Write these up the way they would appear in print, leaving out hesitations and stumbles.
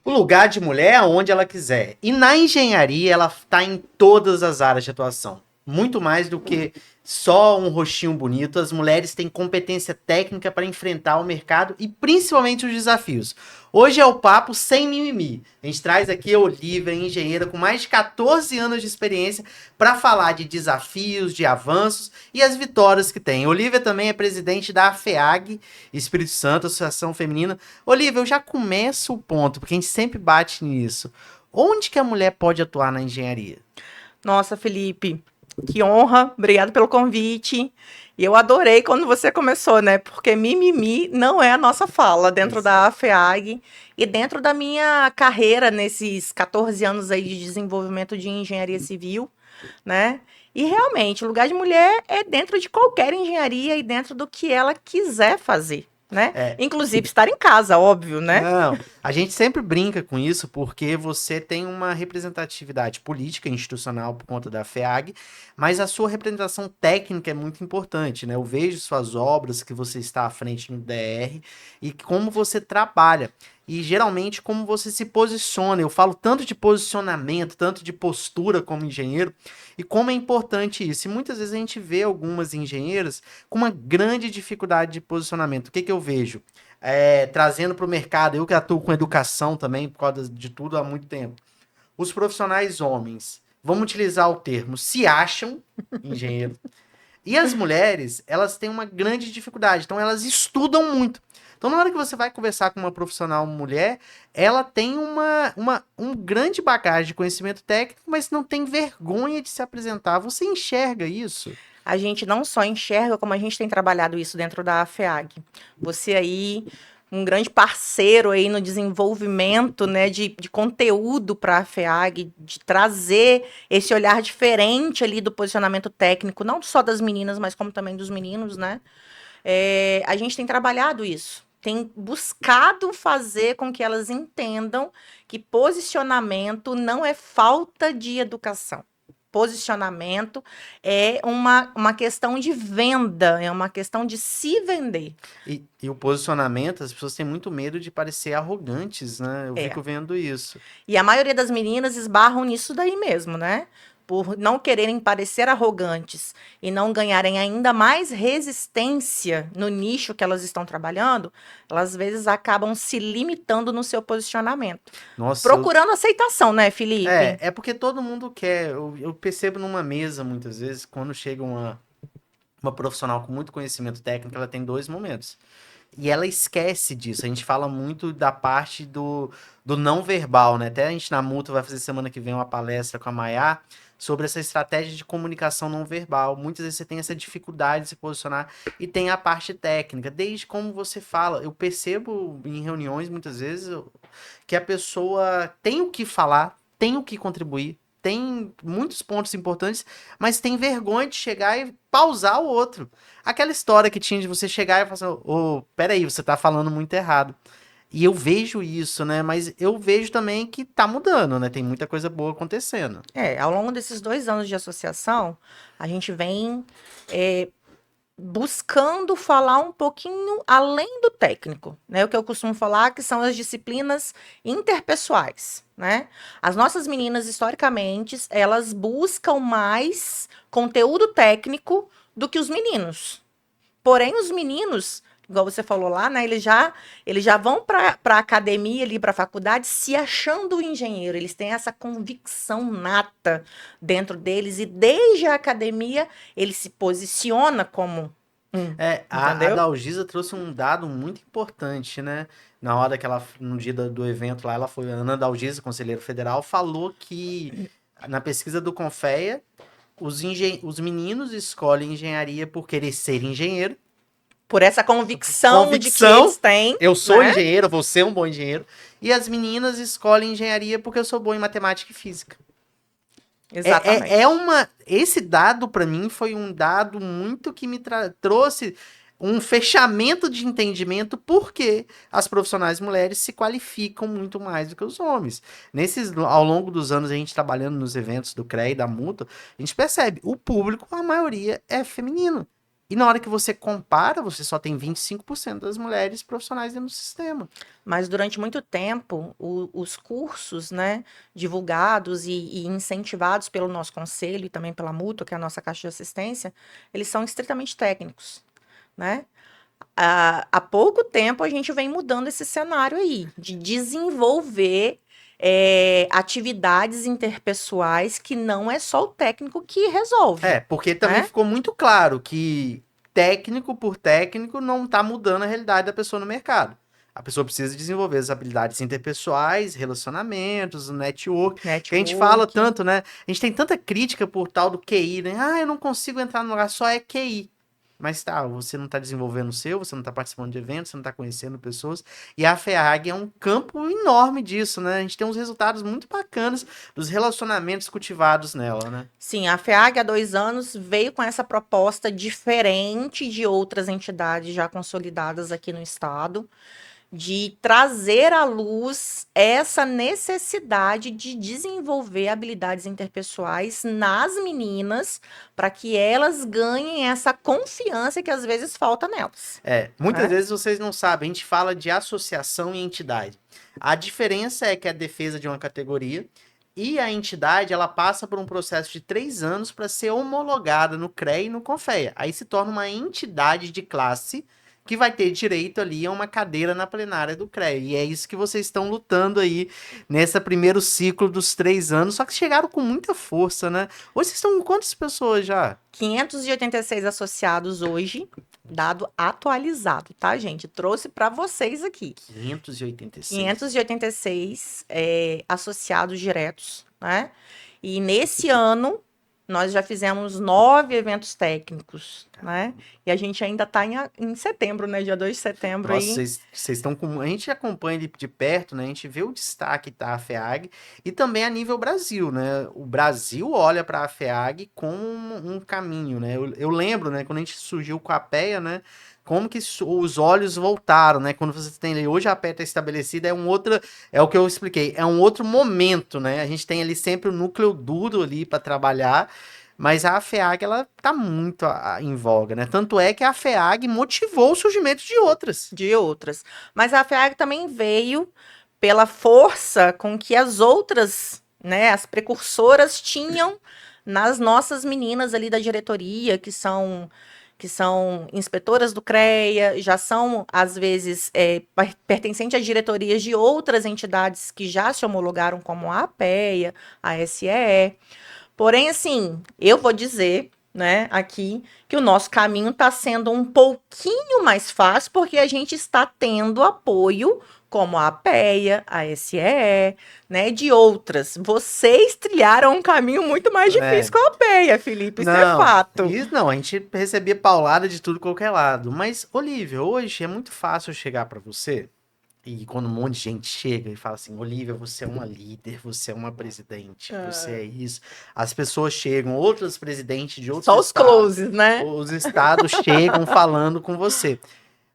O lugar de mulher é onde ela quiser. E na engenharia, ela está em todas as áreas de atuação. Muito mais do que só um rostinho bonito. As mulheres têm competência técnica para enfrentar o mercado e principalmente os desafios. Hoje é o papo sem mimimi. A gente traz aqui a Olivia, engenheira com mais de 14 anos de experiência, para falar de desafios, de avanços e as vitórias que tem. Olivia também é presidente da AFEAG, Espírito Santo, Associação Feminina. Olivia, eu já começo o ponto, porque a gente sempre bate nisso. Onde que a mulher pode atuar na engenharia? Nossa, Felipe, que honra. Obrigada pelo convite. E eu adorei quando você começou, né? Porque mimimi não é a nossa fala dentro da AFEAG e dentro da minha carreira nesses 14 anos aí de desenvolvimento de engenharia civil, né? E realmente, o lugar de mulher é dentro de qualquer engenharia e dentro do que ela quiser fazer, né? É. Inclusive estar em casa, óbvio, né? Não, a gente sempre brinca com isso porque você tem uma representatividade política e institucional por conta da FEAG, mas a sua representação técnica é muito importante, né? Eu vejo suas obras, que você está à frente no DR e como você trabalha. E geralmente como você se posiciona. Eu falo tanto de posicionamento, tanto de postura como engenheiro, e como é importante isso. E muitas vezes a gente vê algumas engenheiras com uma grande dificuldade de posicionamento. O que que eu vejo? Trazendo para o mercado, eu que atuo com educação também, por causa de tudo há muito tempo. Os profissionais homens, vamos utilizar o termo, se acham engenheiro. E as mulheres, elas têm uma grande dificuldade, então elas estudam muito. Então, na hora que você vai conversar com uma profissional mulher, ela tem um grande bagagem de conhecimento técnico, mas não tem vergonha de se apresentar. Você enxerga isso? A gente não só enxerga, como a gente tem trabalhado isso dentro da AFEAG. Você aí, um grande parceiro aí no desenvolvimento, né, de conteúdo para a AFEAG, de trazer esse olhar diferente ali do posicionamento técnico, não só das meninas, mas como também dos meninos, né? A gente tem trabalhado isso. Tem buscado fazer com que elas entendam que posicionamento não é falta de educação. Posicionamento é uma questão de venda, é uma questão de se vender. E o posicionamento, as pessoas têm muito medo de parecer arrogantes, né? Eu É. fico vendo isso. E a maioria das meninas esbarram nisso daí mesmo, né? Por não quererem parecer arrogantes e não ganharem ainda mais resistência no nicho que elas estão trabalhando, elas às vezes acabam se limitando no seu posicionamento. Nossa, Procurando aceitação, né, Felipe? é porque todo mundo quer. Eu percebo numa mesa, muitas vezes, quando chega uma profissional com muito conhecimento técnico, ela tem dois momentos. E ela esquece disso. A gente fala muito da parte do não verbal, né? Até a gente na Multa vai fazer semana que vem uma palestra com a Maiá sobre essa estratégia de comunicação não verbal. Muitas vezes você tem essa dificuldade de se posicionar e tem a parte técnica, desde como você fala. Eu percebo em reuniões, muitas vezes, que a pessoa tem o que falar, tem o que contribuir, tem muitos pontos importantes, mas tem vergonha de chegar e pausar o outro. Aquela história que tinha de você chegar e falar assim, peraí, você tá falando muito errado. E eu vejo isso, né? Mas eu vejo também que tá mudando, né? Tem muita coisa boa acontecendo. Ao longo desses 2 anos de associação, a gente vem buscando falar um pouquinho além do técnico, né? O que eu costumo falar que são as disciplinas interpessoais, né? As nossas meninas, historicamente, elas buscam mais conteúdo técnico do que os meninos. Porém, os meninos, igual você falou lá, né? Eles já vão para a academia, ali para a faculdade, se achando engenheiro. Eles têm essa convicção nata dentro deles e desde a academia ele se posiciona como A entendeu? Dalgisa trouxe um dado muito importante, né? Na hora que ela, no dia do evento lá, ela foi, a Ana Dalgisa, conselheira federal, falou que na pesquisa do Confea, os meninos escolhem engenharia por querer ser engenheiro. Por essa convicção de que Convicção, eles têm, eu sou né? engenheiro, vou ser um bom engenheiro. E as meninas escolhem engenharia porque eu sou bom em matemática e física. Exatamente. Esse dado para mim foi um dado muito que me trouxe um fechamento de entendimento porque as profissionais mulheres se qualificam muito mais do que os homens. Ao longo dos anos, a gente trabalhando nos eventos do CREA e da Multa, a gente percebe, o público, a maioria é feminino. E na hora que você compara, você só tem 25% das mulheres profissionais dentro do sistema. Mas durante muito tempo, os cursos, né, divulgados e incentivados pelo nosso conselho e também pela Mútua, que é a nossa caixa de assistência, eles são estritamente técnicos, né? Há pouco tempo a gente vem mudando esse cenário aí, de desenvolver atividades interpessoais que não é só o técnico que resolve, Porque também né? ficou muito claro que técnico por técnico não está mudando a realidade da pessoa no mercado. A pessoa precisa desenvolver as habilidades interpessoais, relacionamentos, network, que a gente fala Network. tanto, né? A gente tem tanta crítica por tal do QI, né? Ah, eu não consigo entrar no lugar, só é QI. Mas tá, você não está desenvolvendo o seu, você não está participando de eventos, você não está conhecendo pessoas. E a FEAG é um campo enorme disso, né? A gente tem uns resultados muito bacanas dos relacionamentos cultivados nela, né? Sim, a FEAG há 2 anos veio com essa proposta diferente de outras entidades já consolidadas aqui no estado, de trazer à luz essa necessidade de desenvolver habilidades interpessoais nas meninas, para que elas ganhem essa confiança que às vezes falta nelas, Muitas né? vezes vocês não sabem, a gente fala de associação e entidade. A diferença é que a defesa de uma categoria e a entidade, ela passa por um processo de 3 anos para ser homologada no CREA e no CONFEA. Aí se torna uma entidade de classe que vai ter direito ali a uma cadeira na plenária do CREA. E é isso que vocês estão lutando aí nesse primeiro ciclo dos 3 anos, só que chegaram com muita força, né? Hoje vocês estão com quantas pessoas já? 586 associados hoje, dado atualizado, tá, gente? Trouxe para vocês aqui. 586. 586 associados diretos, né? E nesse ano nós já fizemos 9 eventos técnicos, né? E a gente ainda está em setembro, né? Dia 2 de setembro Nossa, aí. vocês estão com. A gente acompanha ele de perto, né? A gente vê o destaque da FEAG e também a nível Brasil, né? O Brasil olha para a FEAG como um caminho, né? Eu lembro, né? Quando a gente surgiu com a PEA, né? Como que os olhos voltaram, né? Quando você tem ali, hoje a PEA está estabelecida, é o que eu expliquei, é um outro momento, né? A gente tem ali sempre o núcleo duro ali para trabalhar. Mas a FEAG, ela tá muito em voga, né? Tanto é que a FEAG motivou o surgimento de outras. De outras. Mas a FEAG também veio pela força com que as outras, né, as precursoras tinham nas nossas meninas ali da diretoria, que são inspetoras do CREA, já são, às vezes, pertencentes a diretorias de outras entidades que já se homologaram, como a APEA, a SEE. Porém, assim, eu vou dizer, né, aqui, que o nosso caminho está sendo um pouquinho mais fácil, porque a gente está tendo apoio, como a APEA, a SEE, né, de outras. Vocês trilharam um caminho muito mais É, difícil com a APEA, Felipe, isso é não, fato. isso não, a gente recebia paulada de tudo qualquer lado. Mas, Olivia, hoje é muito fácil eu chegar pra você e quando um monte de gente chega e fala assim, Olivia, você é uma líder, você é uma presidente, você é isso. As pessoas chegam, outros presidentes de outros Só os estados, closes, né? os estados chegam falando com você.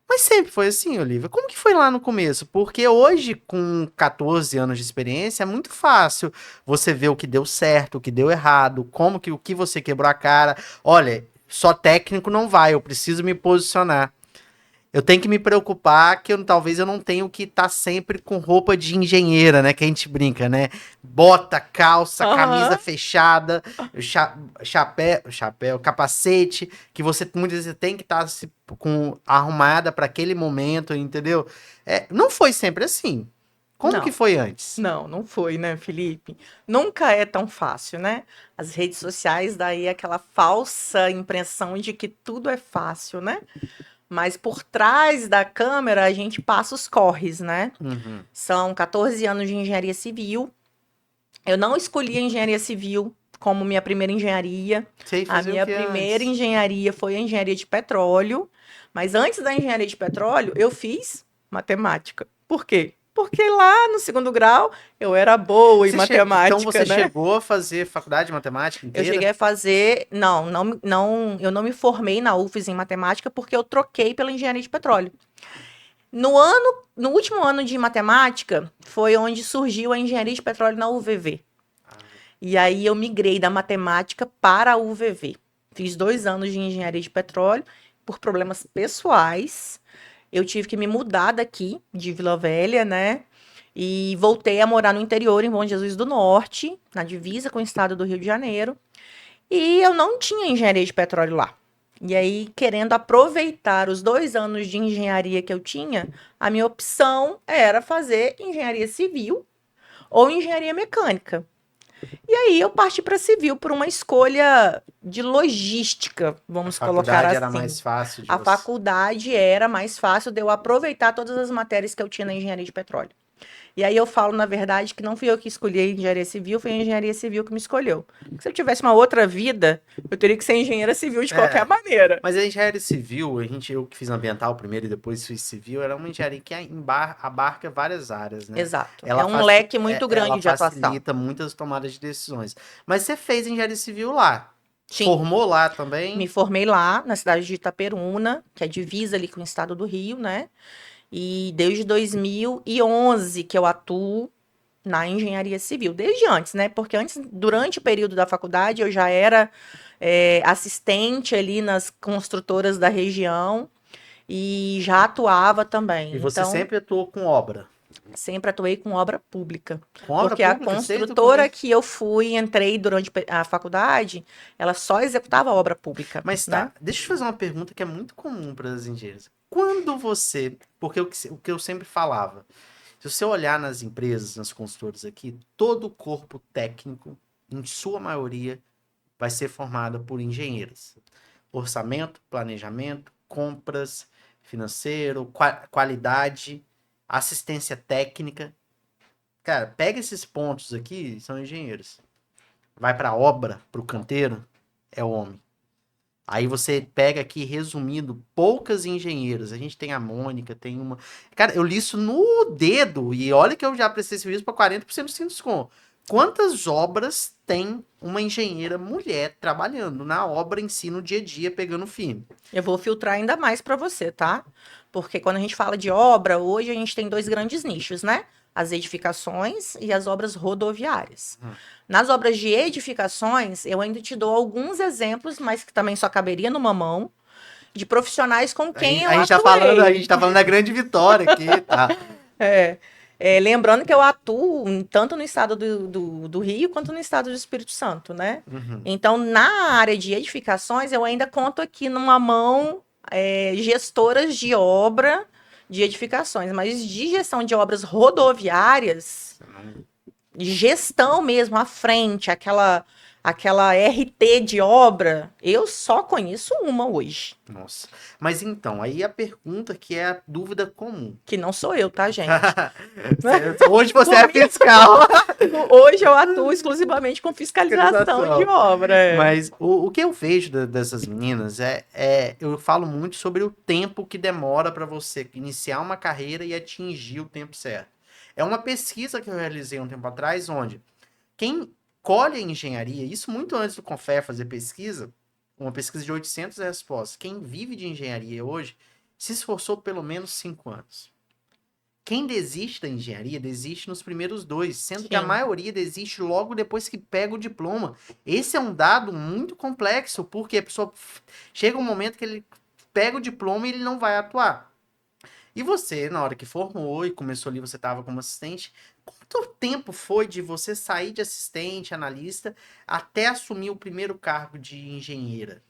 Mas sempre foi assim, Olivia. Como que foi lá no começo? Porque hoje, com 14 anos de experiência, é muito fácil você ver o que deu certo, o que deu errado, como que o que você quebrou a cara. Olha, só técnico não vai, eu preciso me posicionar. Eu tenho que me preocupar que talvez eu não tenha que estar sempre com roupa de engenheira, né? Que a gente brinca, né? Bota, calça, camisa Aham. fechada, chapéu, capacete, que você muitas vezes tem que estar arrumada para aquele momento, entendeu? Não foi sempre assim. Como que Não. foi antes? Não, não foi, né, Felipe? Nunca é tão fácil, né? As redes sociais daí aquela falsa impressão de que tudo é fácil, né? Mas por trás da câmera a gente passa os corres, né? Uhum. São 14 anos de engenharia civil. Eu não escolhi a engenharia civil como minha primeira engenharia. Sei A fazer o minha que primeira antes? engenharia foi a engenharia de petróleo. Mas antes da engenharia de petróleo, eu fiz matemática. Por quê? Porque lá no segundo grau eu era boa em Então matemática, você né? chegou a fazer faculdade de matemática Eu inteira? cheguei a fazer. Não, não, não, eu não me formei na UFES em matemática porque eu troquei pela engenharia de petróleo. No último ano de matemática, foi onde surgiu a engenharia de petróleo na UVV. Ah, E aí eu migrei da matemática para a UVV. Fiz 2 anos de engenharia de petróleo. Por problemas pessoais, eu tive que me mudar daqui, de Vila Velha, né? E voltei a morar no interior, em Bom Jesus do Norte, na divisa com o estado do Rio de Janeiro. E eu não tinha engenharia de petróleo lá. E aí, querendo aproveitar os 2 anos de engenharia que eu tinha, a minha opção era fazer engenharia civil ou engenharia mecânica. E aí eu parti para civil por uma escolha de logística, A vamos colocar faculdade era assim. mais fácil de A você. faculdade era mais fácil de eu aproveitar todas as matérias que eu tinha na engenharia de petróleo. E aí eu falo, na verdade, que não fui eu que escolhi a engenharia civil, foi a engenharia civil que me escolheu. Porque se eu tivesse uma outra vida, eu teria que ser engenheira civil de qualquer maneira. Mas a engenharia civil, eu que fiz ambiental primeiro e depois fiz civil, era uma engenharia que abarca várias áreas, né? Exato. É um leque muito grande ela de atuação. facilita muitas tomadas de decisões. Mas você fez engenharia civil lá? Sim. Formou lá também? Me formei lá, na cidade de Itaperuna, que é divisa ali com o estado do Rio, né? E desde 2011 que eu atuo na engenharia civil, desde antes, né? Porque antes, durante o período da faculdade, eu já era assistente ali nas construtoras da região e já atuava também. E você Então, sempre atuou com obra? sempre atuei com obra pública. Com obra Porque pública? a Desde o construtora começo? que eu fui, entrei durante a faculdade, ela só executava obra pública. Mas né? tá, deixa eu fazer uma pergunta que é muito comum para as engenheiras. Quando você, porque o que eu sempre falava, se você olhar nas empresas, nas consultoras aqui, todo o corpo técnico, em sua maioria, vai ser formado por engenheiros. Orçamento, planejamento, compras, financeiro, qualidade, assistência técnica. Cara, pega esses pontos aqui, são engenheiros. Vai para a obra, para o canteiro, é homem. Aí você pega aqui, resumindo, poucas engenheiras. A gente tem a Mônica, tem uma... Cara, eu li isso no dedo. E olha que eu já prestei serviço para 40% de desconto. Quantas obras tem uma engenheira mulher trabalhando na obra em si, no dia a dia, pegando firme? Eu vou filtrar ainda mais para você, tá? Porque quando a gente fala de obra, hoje a gente tem 2 grandes nichos, né? As edificações e as obras rodoviárias. Nas obras de edificações, eu ainda te dou alguns exemplos, mas que também só caberia numa mão, de profissionais com quem eu a gente atuei. a gente tá falando da grande vitória aqui, tá? Lembrando que eu atuo tanto no estado do Rio quanto no estado do Espírito Santo, né? Uhum. Então, na área de edificações, eu ainda conto aqui numa mão gestoras de obra de edificações, mas de gestão de obras rodoviárias, de gestão mesmo, à frente, aquela RT de obra, eu só conheço uma hoje. Nossa. Mas então, aí a pergunta que é a dúvida comum. Que não sou eu, tá, gente? Hoje você é fiscal. Hoje eu atuo exclusivamente com fiscalização de obra. Mas o que eu vejo dessas meninas eu falo muito sobre o tempo que demora para você iniciar uma carreira e atingir o tempo certo. É uma pesquisa que eu realizei um tempo atrás, onde quem colhe a engenharia, isso muito antes do Confer fazer pesquisa, uma pesquisa de 800 respostas, quem vive de engenharia hoje se esforçou pelo menos 5 anos. Quem desiste da engenharia, desiste nos primeiros 2, sendo que a maioria desiste logo depois que pega o diploma. Esse é um dado muito complexo, porque a pessoa chega um momento que ele pega o diploma e ele não vai atuar. E você, na hora que formou e começou ali, você estava como assistente, quanto tempo foi de você sair de assistente, analista, até assumir o primeiro cargo de engenheira?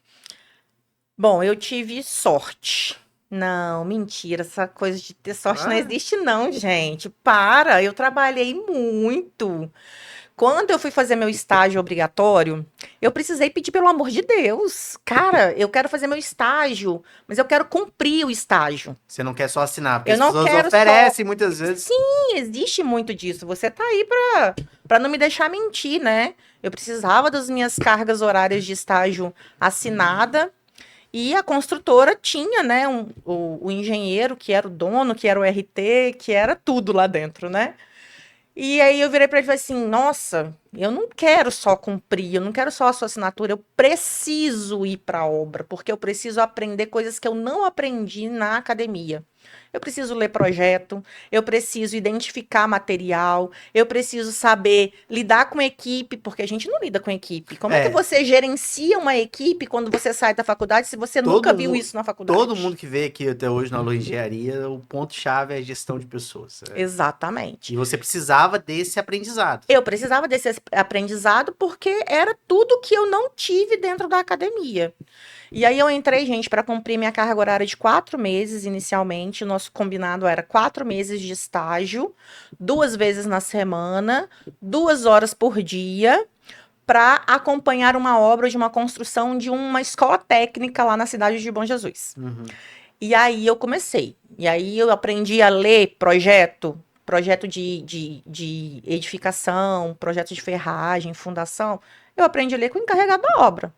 Bom, eu tive sorte. Não, mentira, essa coisa de ter sorte não existe não, gente. Para, eu trabalhei muito. Quando eu fui fazer meu estágio obrigatório, eu precisei pedir pelo amor de Deus. Cara, eu quero fazer meu estágio, mas eu quero cumprir o estágio. Você não quer só assinar, porque Eu as não pessoas quero oferecem muitas vezes. Sim, existe muito disso. Você tá aí pra não me deixar mentir, né? Eu precisava das minhas cargas horárias de estágio assinada. E a construtora tinha, né, o engenheiro, que era o dono, que era o RT, que era tudo lá dentro, né? E aí eu virei para ele e falei assim, nossa, eu não quero só cumprir, eu não quero só a sua assinatura, eu preciso ir para a obra, porque eu preciso aprender coisas que eu não aprendi na academia. Eu preciso ler projeto, eu preciso identificar material, eu preciso saber lidar com equipe, porque a gente não lida com equipe. Como é que É, você gerencia uma equipe quando você sai da faculdade se você nunca todo, viu mu- isso na todo faculdade? mundo que veio aqui até hoje na Alô Engenharia, o ponto-chave é a gestão de pessoas. Exatamente. E você precisava desse aprendizado. Eu precisava desse aprendizado porque era tudo que eu não tive dentro da academia. E aí eu entrei, gente, para cumprir minha carga horária de 4 meses inicialmente. O nosso combinado era 4 meses de estágio, 2 vezes na semana, 2 horas por dia, para acompanhar uma obra de uma construção de uma escola técnica lá na cidade de Bom Jesus. Uhum. E aí eu comecei. E aí eu aprendi a ler projeto de edificação, projeto de ferragem, fundação. Eu aprendi a ler com o encarregado da obra.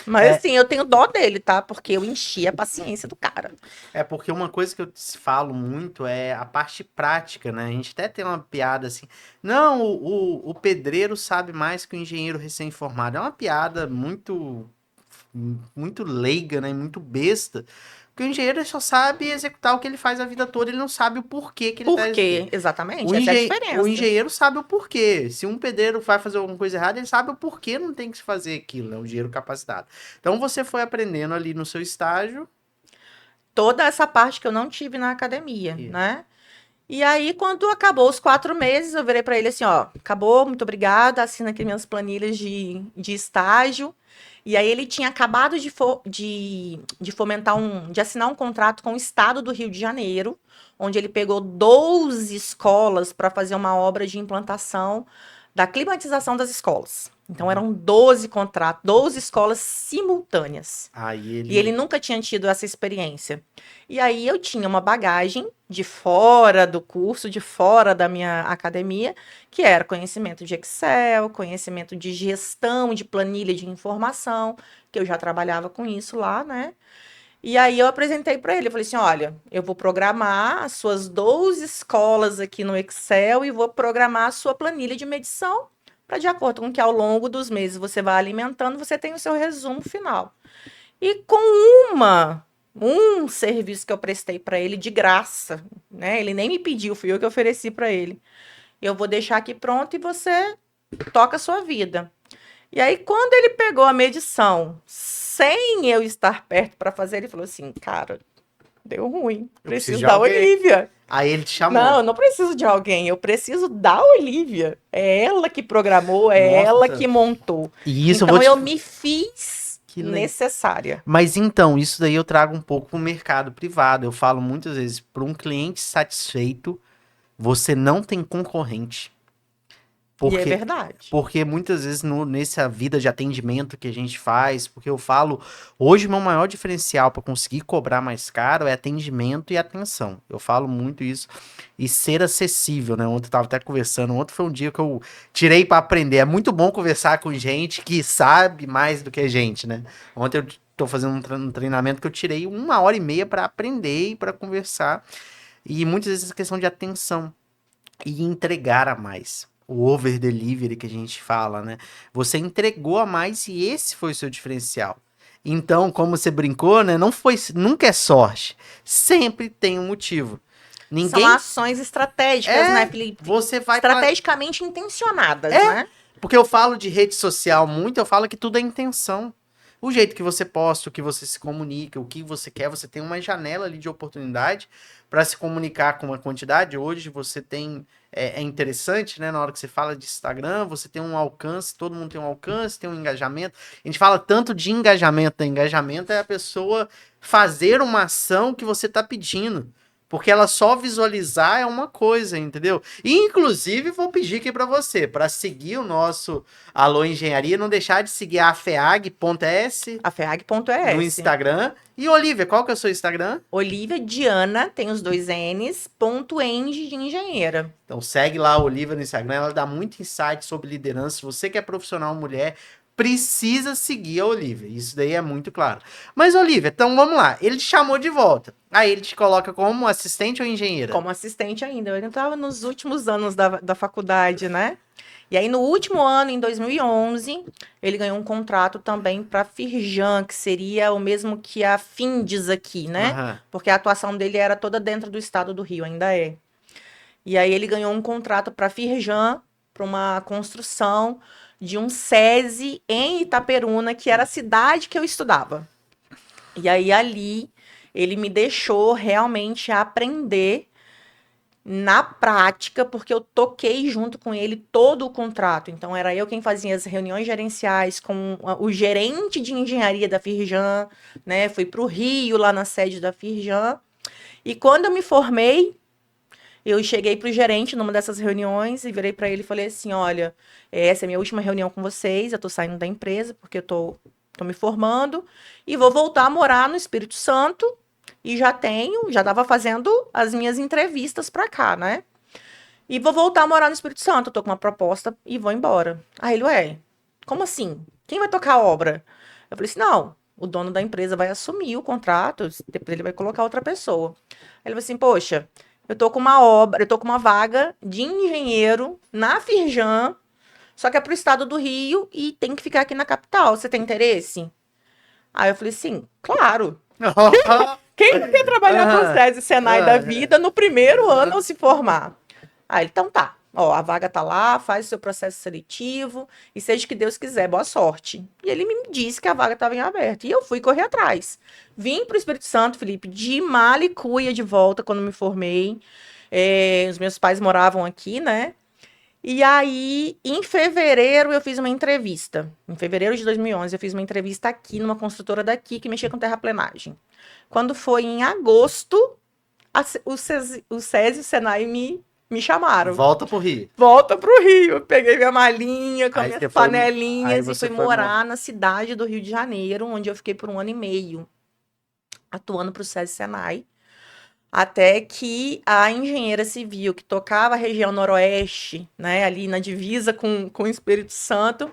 Mas É, assim, eu tenho dó dele, tá? Porque eu enchi a paciência do cara. é porque uma coisa que eu falo muito é a parte prática, né? A gente até tem uma piada assim, não, o pedreiro sabe mais que o engenheiro recém-formado. É uma piada muito leiga, né? Muito besta. Porque o engenheiro ele só sabe executar o que ele faz a vida toda, ele não sabe o porquê que ele Por está quê? executando. Exatamente, essa é a O diferença. engenheiro sabe o porquê. Se um pedreiro vai fazer alguma coisa errada, ele sabe o porquê não tem que se fazer aquilo, né? O engenheiro capacitado. Então você foi aprendendo ali no seu estágio. Toda essa parte que eu não tive na academia, E- né? E aí, quando acabou os 4 meses, eu virei para ele assim, ó, acabou, muito obrigada, assina aqui minhas planilhas de estágio. E aí ele tinha acabado de fomentar de assinar um contrato com o estado do Rio de Janeiro, onde ele pegou 12 escolas para fazer uma obra de implantação da climatização das escolas. Então eram 12 contratos, 12 escolas simultâneas. Aí E ele ele. nunca tinha tido essa experiência. E aí eu tinha uma bagagem de fora do curso, de fora da minha academia, que era conhecimento de Excel, conhecimento de gestão de planilha de informação, que eu já trabalhava com isso lá, né? E aí eu apresentei para ele, eu falei assim, olha, eu vou programar as suas 12 escolas aqui no Excel e vou programar a sua planilha de medição para de acordo com que ao longo dos meses você vai alimentando, você tem o seu resumo final. E com um serviço que eu prestei para ele de graça, né? Ele nem me pediu, fui eu que ofereci para ele. Eu vou deixar aqui pronto e você toca a sua vida. E aí, quando ele pegou a medição, sem eu estar perto para fazer, ele falou assim: Cara, deu ruim. Eu preciso Preciso de da alguém. Olivia. Aí ele te Não, chamou. eu não preciso de alguém, eu preciso da Olivia. É ela que programou, é ela Nossa. que montou. E isso eu vou Então te. eu me fiz Que le... necessária. Mas então, isso daí eu trago um pouco pro mercado privado. Eu falo muitas vezes, para um cliente satisfeito, você não tem concorrente. E é Porque verdade. Porque muitas vezes nessa vida de atendimento que a gente faz, porque eu falo, hoje o meu maior diferencial para conseguir cobrar mais caro é atendimento e atenção. Eu falo muito isso e ser acessível, né? Ontem eu tava até conversando, ontem foi um dia que eu tirei para aprender. É muito bom conversar com gente que sabe mais do que a gente, né? Ontem eu tô fazendo um treinamento que eu tirei 1 hora e meia para aprender e para conversar. E muitas vezes essa questão de atenção e entregar a mais. O over delivery que a gente fala, né? Você entregou a mais e esse foi o seu diferencial. Então, como você brincou, né? Não foi, nunca é sorte. Sempre tem um motivo. São Ninguém ações estratégicas, né, é, Felipe? você vai Estrategicamente intencionadas, é, né? porque eu falo de rede social muito, eu falo que tudo é intenção. O jeito que você posta, o que você se comunica, o que você quer, você tem uma janela ali de oportunidade para se comunicar com uma quantidade. Hoje você tem. É interessante, né? Na hora que você fala de Instagram, você tem um alcance, todo mundo tem um alcance, tem um engajamento. A gente fala tanto de engajamento, né? Engajamento é a pessoa fazer uma ação que você está pedindo. Porque ela só visualizar é uma coisa, entendeu? E, inclusive, vou pedir aqui para você, para seguir o nosso Alô Engenharia, não deixar de seguir a feag.s A no FEAG.es. Instagram. E, Olivia, qual que é o seu Instagram? Olivia Diana, tem os dois N's, ponto eng de engenheira. Então, segue lá a Olivia no Instagram, ela dá muito insight sobre liderança. Se você que é profissional mulher, precisa seguir a Olivia. Isso daí é muito claro. Mas, Olivia, então vamos lá. Ele te chamou de volta. Aí ele te coloca como assistente ou engenheira? Como assistente ainda. Eu ainda estava nos últimos anos da faculdade, né? E aí, no último ano, em 2011, ele ganhou um contrato também para a Firjan, que seria o mesmo que a Findes aqui, né? Aham. Porque a atuação dele era toda dentro do estado do Rio, ainda é. E aí ele ganhou um contrato para a Firjan, para uma construção de um SESI em Itaperuna, que era a cidade que eu estudava. E aí ali ele me deixou realmente aprender na prática, porque eu toquei junto com ele todo o contrato. Então, era eu quem fazia as reuniões gerenciais com o gerente de engenharia da Firjan, né? Fui para o Rio, lá na sede da Firjan. E quando eu me formei, eu cheguei para o gerente numa dessas reuniões e virei para ele e falei assim: olha, essa é a minha última reunião com vocês, eu estou saindo da empresa porque eu tô me formando e vou voltar a morar no Espírito Santo e já estava fazendo as minhas entrevistas para cá, né? E vou voltar a morar no Espírito Santo, eu tô com uma proposta e vou embora. Aí ele, ué, como assim? Quem vai tocar a obra? Eu falei assim, não, o dono da empresa vai assumir o contrato, depois ele vai colocar outra pessoa. Aí ele falou assim, poxa, eu tô com uma obra, eu tô com uma vaga de engenheiro na Firjan, só que é pro estado do Rio e tem que ficar aqui na capital. Você tem interesse? Aí eu falei assim, claro. Quem não quer trabalhar para o Aham. SESI e Senai da vida no primeiro ano ao se formar? Aí ele, então tá. Ó, a vaga tá lá, faz o seu processo seletivo e seja o que Deus quiser, boa sorte. E ele me disse que a vaga estava em aberto. E eu fui correr atrás. Vim para o Espírito Santo, Felipe, de mala e cuia de volta quando me formei. Os meus pais moravam aqui, né? E aí, em fevereiro, eu fiz uma entrevista. Em fevereiro de 2011, eu fiz uma entrevista aqui, numa construtora daqui, que mexia com terraplenagem. Quando foi em agosto, o SESI e o Senai me chamaram. Volta pro Rio. Volta pro Rio. Eu peguei minha malinha com as Aí minhas você foi, aí panelinhas e você fui foi morar na cidade do Rio de Janeiro, onde eu fiquei por 1 ano e meio, atuando pro SESI e Senai. Até que a engenheira civil que tocava a região noroeste, né, ali na divisa com o Espírito Santo,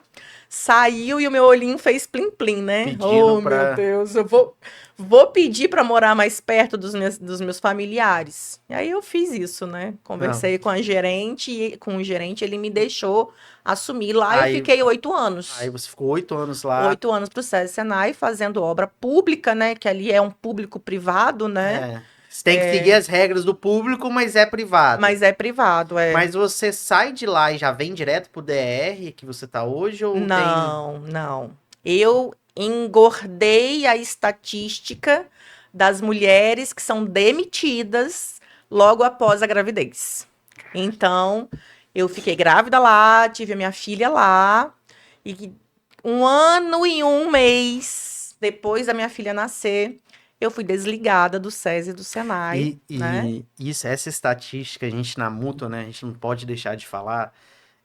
saiu e o meu olhinho fez plim-plim, né? pedindo Oh, meu pra. Deus, eu vou pedir para morar mais perto dos meus familiares. E aí eu fiz isso, né? Não. Conversei com a gerente, e com o gerente, ele me deixou assumir. Lá eu Aí, fiquei oito aí anos. você ficou 8 anos lá. 8 anos para o SESI Senai, fazendo obra pública, né? Que ali é um público privado, né? É. Você tem que seguir as regras do público, mas é privado. Mas é privado, é. Mas você sai de lá e já vem direto pro DR que você tá hoje, ou tem. Não, não. Eu engordei a estatística das mulheres que são demitidas logo após a gravidez. Então, eu fiquei grávida lá, tive a minha filha lá, e 1 ano e 1 mês depois da minha filha nascer, eu fui desligada do SESI e do Senai, né? E isso, essa estatística, a gente na mútua, né? A gente não pode deixar de falar.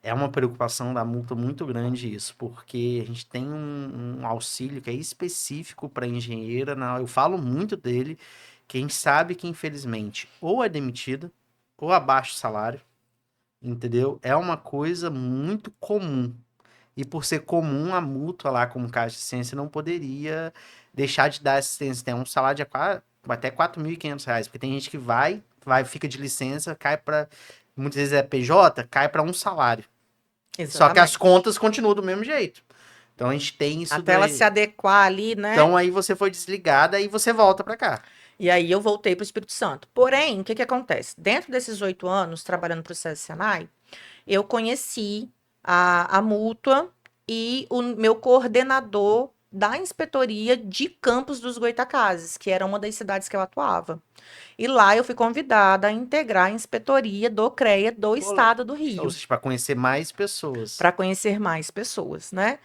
É uma preocupação da mútua muito grande isso, porque a gente tem um auxílio que é específico para engenheira. Eu falo muito dele, que a gente sabe que, infelizmente, ou é demitida, ou abaixa o salário, entendeu? É uma coisa muito comum. E por ser comum, a mútua lá como Caixa de Assistência não poderia deixar de dar assistência. Tem um salário de até R$ 4.500, porque tem gente que fica de licença, cai para, muitas vezes é PJ, cai para um salário. Só que as Exatamente. contas continuam do mesmo jeito. Então a gente tem isso Até ela daí. se adequar ali, né? Então aí você foi desligada e você volta para cá. E aí eu voltei para o Espírito Santo. Porém, o que que acontece? Dentro desses 8 anos, trabalhando para o SESI Senai, eu conheci a mútua e o meu coordenador da inspetoria de Campos dos Goytacazes, que era uma das cidades que eu atuava. E lá eu fui convidada a integrar a inspetoria do CREA do Pô, estado do ou Rio, seja, para conhecer mais pessoas. para conhecer mais pessoas, né?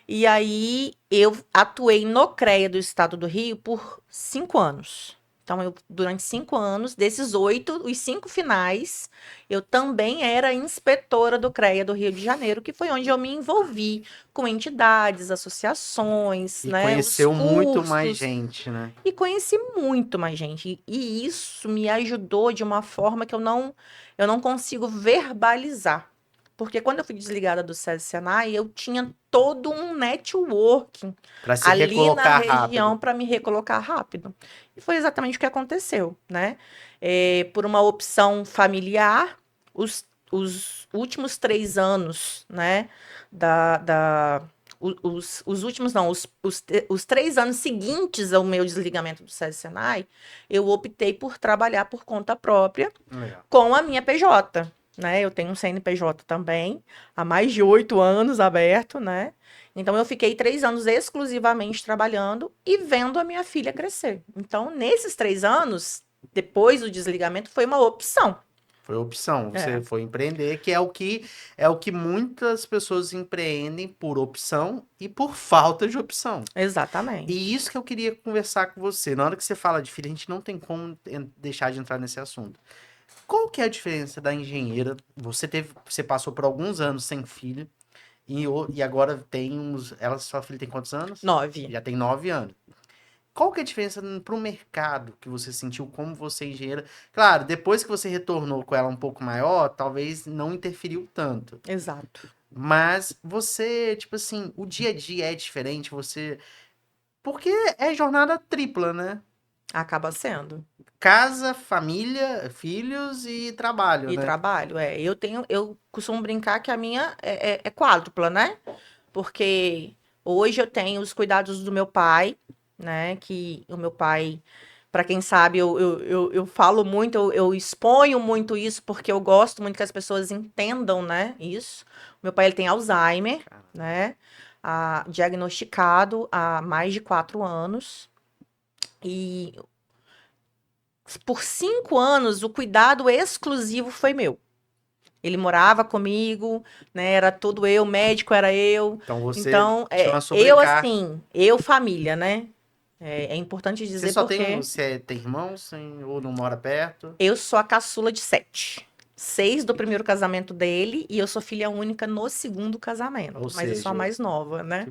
E aí eu atuei no CREA do estado do Rio por 5 anos. Então, durante 5 anos, desses 8, os 5 finais, eu também era inspetora do CREA do Rio de Janeiro, que foi onde eu me envolvi com entidades, associações, E né, os conheceu muito mais cursos, gente, né? e conheci muito mais gente. E isso me ajudou de uma forma que eu não consigo verbalizar. Porque quando eu fui desligada do SESI Senai, eu tinha todo um networking Para se ali na recolocar rápido. região para me recolocar rápido. E foi exatamente o que aconteceu, né? Por uma opção familiar, os últimos 3 anos, né, os últimos, não, os 3 anos seguintes ao meu desligamento do SESI Senai, eu optei por trabalhar por conta própria Legal. com a minha PJ, né? Eu tenho um CNPJ também, há mais de 8 anos aberto, né? Então eu fiquei 3 anos exclusivamente trabalhando e vendo a minha filha crescer. Então, nesses 3 anos, depois do desligamento, foi uma opção. Foi opção, É, você foi empreender, que é o que muitas pessoas empreendem por opção e por falta de opção. E exatamente. isso que eu queria conversar com você. Na hora que você fala de filho, a gente não tem como deixar de entrar nesse assunto. Qual que é a diferença da engenheira? Você passou por alguns anos sem filho e agora tem uns. Sua filha tem quantos anos? 9. Já tem 9 anos. Qual que é a diferença para o mercado que você sentiu como você é engenheira? Claro, depois que você retornou com ela um pouco maior, talvez não interferiu tanto. Exato. Mas você, tipo assim, o dia a dia é diferente, porque é jornada tripla, né? Acaba sendo. Casa, família, filhos e trabalho, E né? trabalho, eu costumo brincar que a minha é quádrupla, né? Porque hoje eu tenho os cuidados do meu pai, né? Que o meu pai, para quem sabe, eu falo muito, eu exponho muito isso, porque eu gosto muito que as pessoas entendam, né? Isso. O meu pai, ele tem Alzheimer, Cara, né? Diagnosticado há mais de 4 anos. E por 5 anos, o cuidado exclusivo foi meu. Ele morava comigo, né? Era todo eu, médico era eu. então você Então, tinha uma eu sobrecarga. assim, eu família, né? É importante Você dizer só tem, porque você tem irmãos, ou não mora perto? eu sou a caçula de 7. 6 do primeiro casamento dele e eu sou filha única no segundo casamento. Ou Mas eu sou a seja, mais nova, né?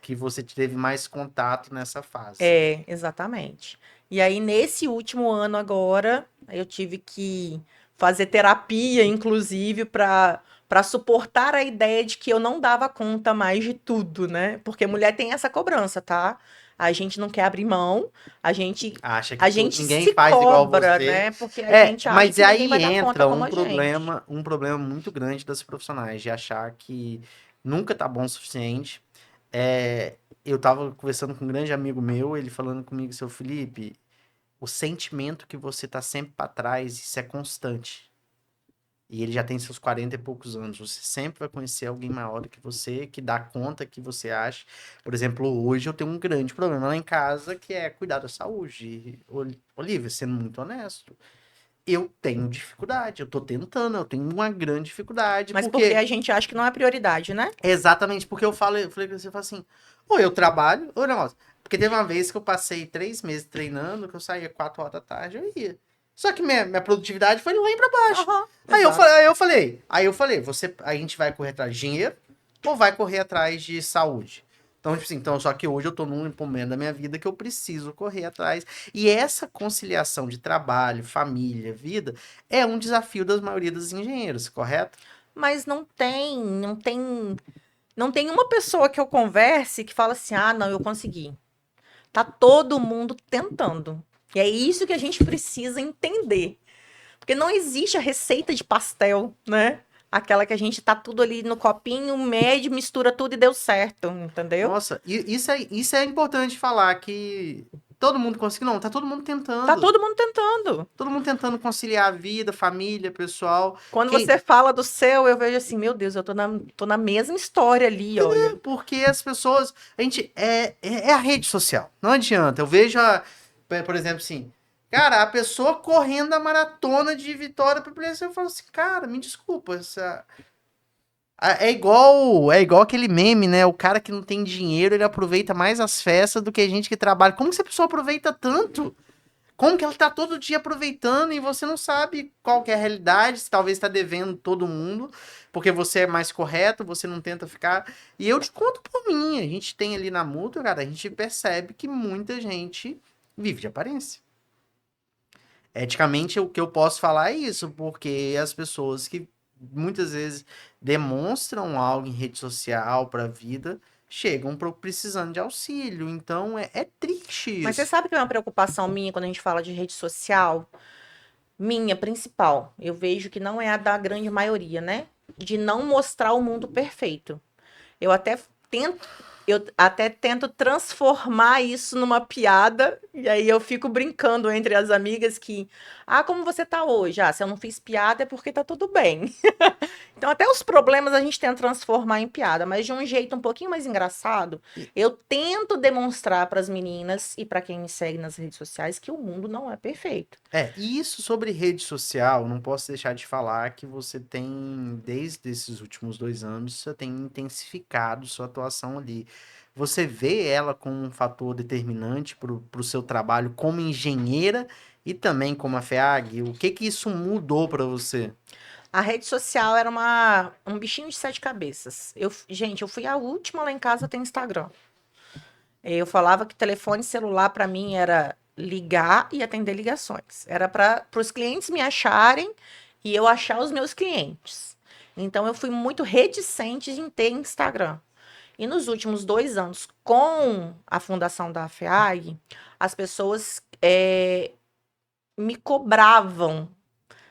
que você teve mais contato nessa fase. É, exatamente. E aí, nesse último ano agora, eu tive que fazer terapia, inclusive, para suportar a ideia de que eu não dava conta mais de tudo, né? Porque mulher tem essa cobrança, tá? A gente não quer abrir mão, a gente Acha que a gente ninguém se faz igual cobra, você. né? Porque a gente acha Mas que ninguém aí vai dar conta entra como um a gente. problema muito grande das profissionais, de achar que nunca tá bom o suficiente. É, eu tava conversando com um grande amigo meu, ele falando comigo, seu Felipe, o sentimento que você tá sempre pra trás, isso é constante. E ele já tem seus 40 e poucos anos. Você sempre vai conhecer alguém maior do que você, que dá conta que você acha. Por exemplo, hoje eu tenho um grande problema lá em casa, que é cuidar da saúde. Olivia, sendo muito honesto, eu tenho dificuldade. Eu tô tentando, eu tenho uma grande dificuldade, Mas porque porque a gente acha que não é prioridade, né? exatamente porque eu falei com você, eu falo assim, ou eu trabalho, ou negócio. Porque teve uma vez que eu passei 3 meses treinando, que eu saía 4 horas da tarde, eu ia. Só que minha produtividade foi lá pra baixo. Aham, Aí eu exato. falei, aí eu falei, a gente vai correr atrás de dinheiro ou vai correr atrás de saúde? Então, tipo assim, só que hoje eu tô num momento da minha vida que eu preciso correr atrás. E essa conciliação de trabalho, família, vida, é um desafio das maioria dos engenheiros, correto? Mas não tem uma pessoa que eu converse que fala assim: "Ah, não, eu consegui". Tá todo mundo tentando. E é isso que a gente precisa entender. Porque não existe a receita de pastel, né? Aquela que a gente tá tudo ali no copinho, mede, mistura tudo e deu certo, entendeu? Nossa, isso é importante falar que todo mundo consegue. Não, tá todo mundo Tá tentando. todo mundo tentando. Todo mundo tentando conciliar a vida, família, pessoal. Quando Quem, você fala do seu, eu vejo assim, meu Deus, eu tô na mesma história ali, olha. porque as pessoas. A gente. É a rede social. Não adianta. Eu vejo, por exemplo, assim. Cara, a pessoa correndo a maratona de Vitória para eu falo assim, cara, me desculpa, é igual aquele meme, né? O cara que não tem dinheiro, ele aproveita mais as festas do que a gente que trabalha. Como que essa pessoa aproveita tanto? Como que ela tá todo dia aproveitando e você não sabe qual que é a realidade, se talvez está devendo todo mundo, porque você é mais correto, você não tenta ficar. E eu te conto por mim, a gente tem ali na mútua, cara, a gente percebe que muita gente vive de aparência. Eticamente, o que eu posso falar é isso, porque as pessoas que muitas vezes demonstram algo em rede social para a vida chegam precisando de auxílio. Então é triste Mas você isso. sabe que é uma preocupação minha quando a gente fala de rede social? Minha principal, eu vejo que não é a da grande maioria, né? De não mostrar o mundo perfeito. Eu até tento, eu até tento transformar isso numa piada, e aí eu fico brincando entre as amigas que, como você tá hoje? Se eu não fiz piada é porque tá tudo bem. Então, até os problemas a gente tenta transformar em piada, mas de um jeito um pouquinho mais engraçado. Eu tento demonstrar para as meninas e para quem me segue nas redes sociais que o mundo não é perfeito. E isso sobre rede social, não posso deixar de falar que você tem, desde esses últimos 2 anos, você tem intensificado sua atuação ali. Você vê ela como um fator determinante para o seu trabalho como engenheira e também como a FEAG? O que que isso mudou para você? A rede social era um bichinho de sete cabeças. Gente, eu fui a última lá em casa a ter Instagram. Eu falava que telefone celular para mim era ligar e atender ligações. Era para os clientes me acharem e eu achar os meus clientes. Então eu fui muito reticente em ter Instagram. E nos últimos 2 anos, com a fundação da FEAG, as pessoas me cobravam,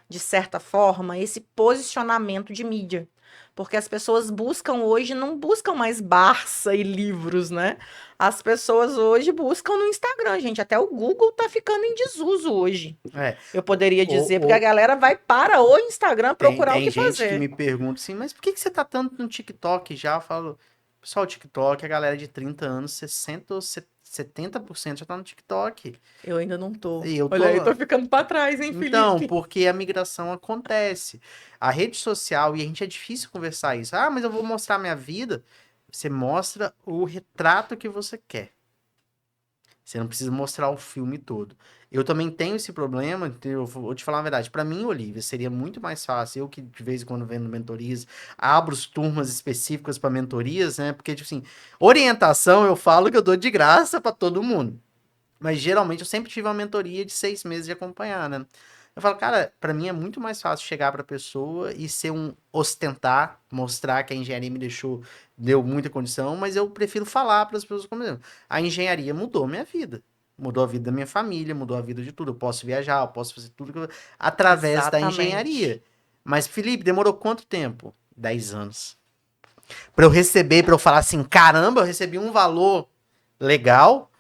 de certa forma, esse posicionamento de mídia. Porque as pessoas buscam hoje, não buscam mais Barça e livros, né? As pessoas hoje buscam no Instagram, gente. Até o Google tá ficando em desuso hoje. É, Eu poderia ou, dizer, porque a ou galera vai para o Instagram tem, procurar o tem que gente que fazer. me pergunta assim, mas por que que você tá tanto no TikTok já? Eu falo, pessoal, o TikTok, a galera de 30 anos, 60 ou 70% já tá no TikTok. Eu ainda não tô. E eu Olha aí, tô. tô ficando para trás, hein, Então, Felipe? porque a migração acontece. A rede social, e a gente é difícil conversar isso. Ah, mas eu vou mostrar minha vida. Você mostra o retrato que você quer. Você não precisa mostrar o filme todo. Eu também tenho esse problema, eu vou te falar a verdade. Para mim, Olivia, seria muito mais fácil. Eu que de vez em quando vendo mentorias, abro turmas específicas para mentorias, né? Porque, tipo assim, orientação eu falo que eu dou de graça para todo mundo. Mas geralmente eu sempre tive uma mentoria de 6 meses de acompanhar, né? Eu falo, cara, pra mim é muito mais fácil chegar pra pessoa e ser um ostentar, mostrar que a engenharia me deu muita condição, mas eu prefiro falar para as pessoas como exemplo. A engenharia mudou minha vida. Mudou a vida da minha família, mudou a vida de tudo. Eu posso viajar, eu posso fazer tudo através da Exatamente. engenharia. Mas, Felipe, demorou quanto tempo? 10 anos. Pra eu receber, pra eu falar assim, caramba, eu recebi um valor legal,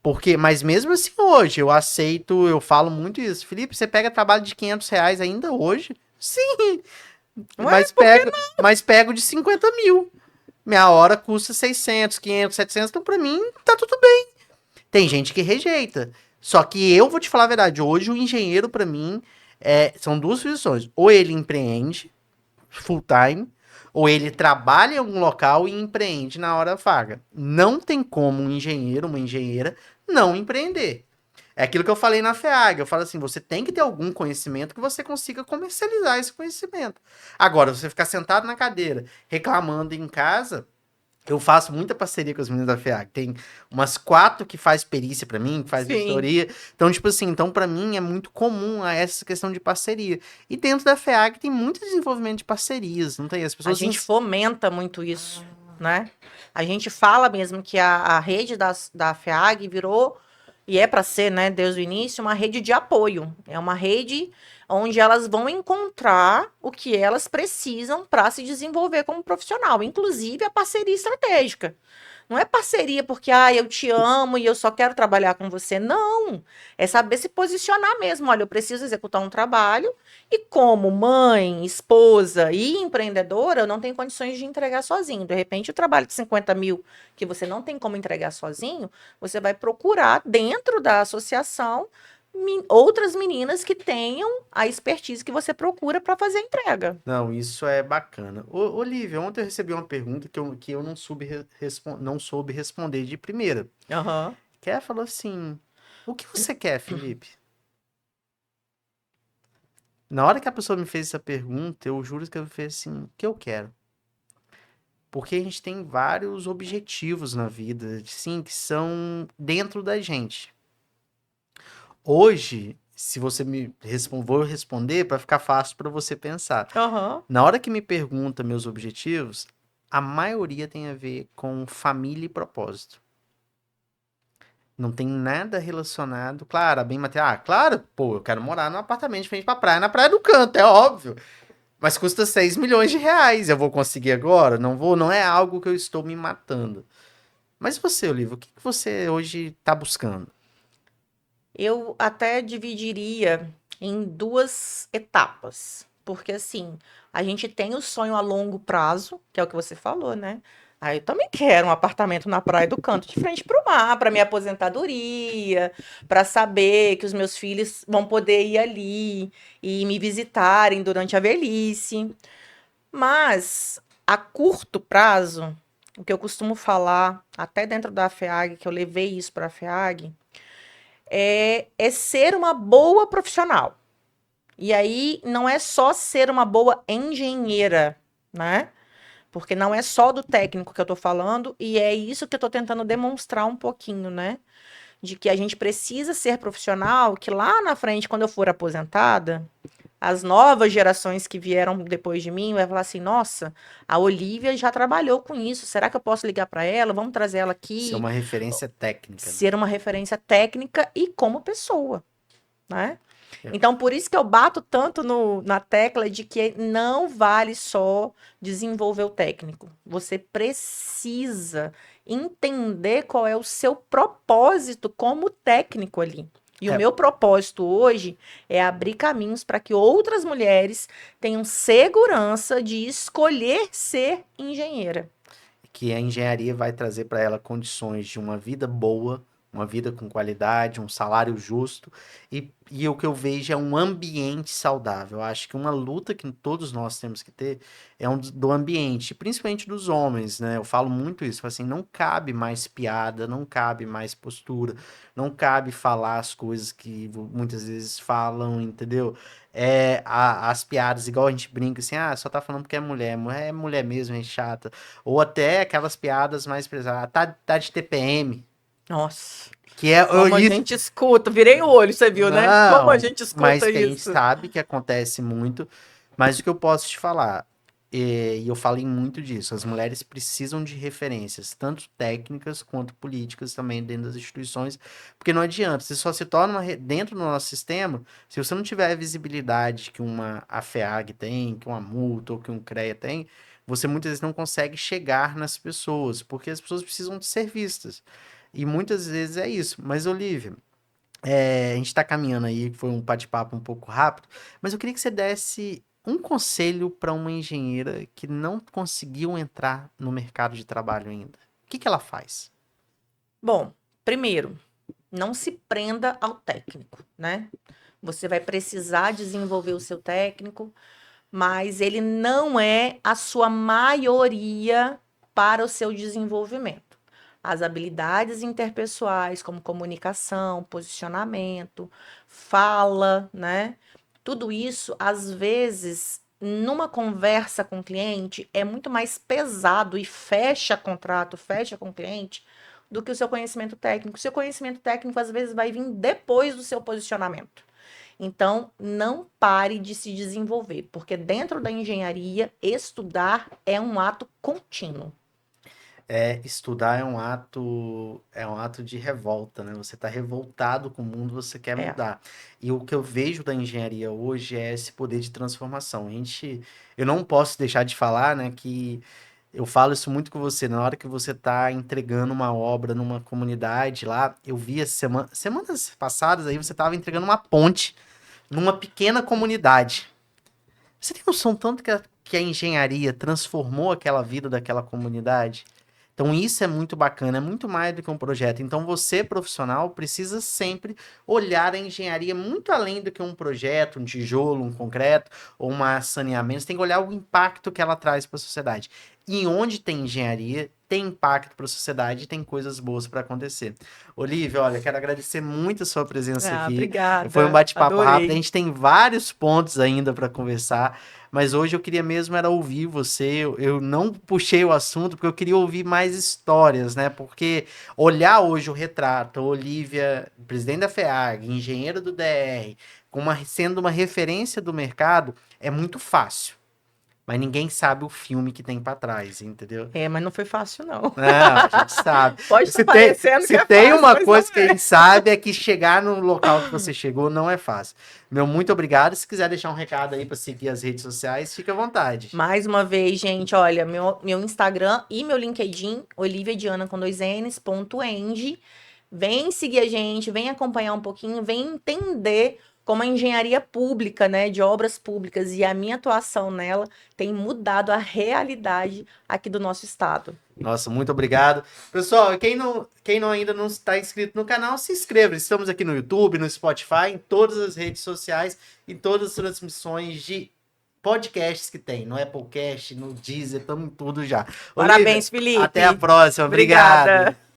porque, mas mesmo assim hoje, eu aceito, eu falo muito isso. Felipe, você pega trabalho de R$ 500 ainda hoje? Sim, Não é? Por que não? mas pego de 50 mil. Minha hora custa 600, 500, 700, então pra mim tá tudo bem. Tem gente que rejeita. Só que eu vou te falar a verdade, hoje o engenheiro pra mim são duas posições. Ou ele empreende full time, ou ele trabalha em algum local e empreende na hora vaga. Não tem como um engenheiro, uma engenheira, não empreender. É aquilo que eu falei na FEAG. Eu falo assim: você tem que ter algum conhecimento que você consiga comercializar esse conhecimento. Agora, você ficar sentado na cadeira reclamando em casa, eu faço muita parceria com as meninas da FEAG. Tem umas 4 que faz perícia pra mim, que faz Sim. vistoria. Então, tipo assim, então para mim é muito comum essa questão de parceria. E dentro da FEAG tem muito desenvolvimento de parcerias, não tem? As A pessoas gente fomenta muito isso, né? A gente fala mesmo que a rede da FEAG virou, e é para ser, né, desde o início, uma rede de apoio. É uma rede onde elas vão encontrar o que elas precisam para se desenvolver como profissional, inclusive a parceria estratégica. Não é parceria porque, eu te amo e eu só quero trabalhar com você. Não. É saber se posicionar mesmo. Olha, eu preciso executar um trabalho e, como mãe, esposa e empreendedora, eu não tenho condições de entregar sozinho. De repente, o trabalho de 50 mil que você não tem como entregar sozinho, você vai procurar dentro da associação outras meninas que tenham a expertise que você procura para fazer a entrega. Não, isso é bacana. Olivia, ontem eu recebi uma pergunta que eu não soube responder de primeira. Aham. Que ela falou assim: o que você quer, Felipe? Na hora que a pessoa me fez essa pergunta, eu juro que eu fiz assim: o que eu quero? Porque a gente tem vários objetivos na vida, sim, que são dentro da gente. Hoje, se você me responder, vou responder para ficar fácil para você pensar. Aham. Na hora que me pergunta meus objetivos, a maioria tem a ver com família e propósito. Não tem nada relacionado. Claro, a bem material. Ah, claro, pô, eu quero morar num apartamento de frente pra praia, na Praia do Canto, é óbvio. Mas custa 6 milhões de reais. Eu vou conseguir agora? Não vou, não é algo que eu estou me matando. Mas você, Olivia, o que que você hoje está buscando? Eu até dividiria em duas etapas, porque assim, a gente tem o sonho a longo prazo, que é o que você falou, né? Aí eu também quero um apartamento na Praia do Canto, de frente para o mar, para minha aposentadoria, para saber que os meus filhos vão poder ir ali e me visitarem durante a velhice. Mas a curto prazo, o que eu costumo falar, até dentro da FEAG, que eu levei isso para a FEAG, é ser uma boa profissional. E aí não é só ser uma boa engenheira, né? Porque não é só do técnico que eu tô falando, e é isso que eu tô tentando demonstrar um pouquinho, né? De que a gente precisa ser profissional, que lá na frente, quando eu for aposentada, as novas gerações que vieram depois de mim vai falar assim: nossa, a Olivia já trabalhou com isso, será que eu posso ligar para ela? Vamos trazer ela Ser aqui, uma referência técnica, né? ser uma referência técnica e como pessoa, né? É. Então, por isso que eu bato tanto na tecla de que não vale só desenvolver o técnico. Você precisa entender qual é o seu propósito como técnico ali. E o É, meu propósito hoje é abrir caminhos para que outras mulheres tenham segurança de escolher ser engenheira. que a engenharia vai trazer para ela condições de uma vida boa, uma vida com qualidade, um salário justo, e o que eu vejo é um ambiente saudável. Eu acho que uma luta que todos nós temos que ter é do ambiente, principalmente dos homens, né? Eu falo muito isso, falo assim, não cabe mais piada, não cabe mais postura, não cabe falar as coisas que muitas vezes falam, entendeu? As piadas, igual a gente brinca assim, ah, só tá falando porque mulher é mulher mesmo, é chata. Ou até aquelas piadas mais pesadas. Tá de TPM. Nossa, Que é como a isso. gente escuta, virei o olho, você viu, né? Como a Não, gente mas escuta que a gente isso. sabe que acontece muito. Mas o que eu posso te falar, e eu falei muito disso, as mulheres precisam de referências, tanto técnicas quanto políticas também dentro das instituições, porque não adianta, você só se torna dentro do nosso sistema se você não tiver a visibilidade que uma AFEAG tem, que uma multa ou que um CREA tem, você muitas vezes não consegue chegar nas pessoas, porque as pessoas precisam de ser vistas. E muitas vezes é isso. Mas, Olivia, a gente está caminhando aí, foi um bate-papo um pouco rápido, mas eu queria que você desse um conselho para uma engenheira que não conseguiu entrar no mercado de trabalho ainda. O que que ela faz? Bom, primeiro, não se prenda ao técnico, né? Você vai precisar desenvolver o seu técnico, mas ele não é a sua maioria para o seu desenvolvimento. As habilidades interpessoais, como comunicação, posicionamento, fala, né? Tudo isso, às vezes, numa conversa com o cliente, é muito mais pesado e fecha contrato, fecha com o cliente, do que o seu conhecimento técnico. O seu conhecimento técnico, às vezes, vai vir depois do seu posicionamento. Então, não pare de se desenvolver, porque dentro da engenharia, estudar é um ato contínuo. Estudar é um ato de revolta, né? Você está revoltado com o mundo, você quer É. mudar. E o que eu vejo da engenharia hoje é esse poder de transformação. Eu não posso deixar de falar, né, que eu falo isso muito com você, na hora que você está entregando uma obra numa comunidade lá, eu vi semanas passadas aí você estava entregando uma ponte numa pequena comunidade. Você tem noção tanto que a engenharia transformou aquela vida daquela comunidade? Então isso é muito bacana, é muito mais do que um projeto. Então você, profissional, precisa sempre olhar a engenharia muito além do que um projeto, um tijolo, um concreto ou um saneamento. Você tem que olhar o impacto que ela traz para a sociedade. E onde tem engenharia, tem impacto para a sociedade e tem coisas boas para acontecer. Olivia, olha, quero agradecer muito a sua presença Ah, aqui. Foi um obrigada. bate-papo rápido. A Adorei. gente tem vários pontos ainda para conversar. Mas hoje eu queria mesmo era ouvir você. Eu não puxei o assunto porque eu queria ouvir mais histórias, né? Porque olhar hoje o retrato, Olivia, presidente da FEAG, engenheiro do DR, sendo uma referência do mercado, é muito fácil. mas ninguém sabe o filme que tem pra trás, entendeu? Mas não foi fácil, não. Não, a gente sabe. Pode estar parecendo que Se é tem fácil, uma mas coisa não que a gente sabe é que chegar no local que você chegou não é fácil. Meu muito obrigado. Se quiser deixar um recado aí para seguir as redes sociais, fica à vontade. Mais uma vez, gente, olha, meu Instagram e meu LinkedIn, Olivia Diana com 2Ns.eng. Vem seguir a gente, vem acompanhar um pouquinho, vem entender como a engenharia pública, né, de obras públicas e a minha atuação nela tem mudado a realidade aqui do nosso estado. Nossa, muito obrigado. Pessoal, quem não ainda não está inscrito no canal, se inscreva. Estamos aqui no YouTube, no Spotify, em todas as redes sociais e todas as transmissões de podcasts que tem. No Applecast, no Deezer, estamos em tudo já. Parabéns, Olivia, Felipe. até a próxima. Obrigada. Obrigado.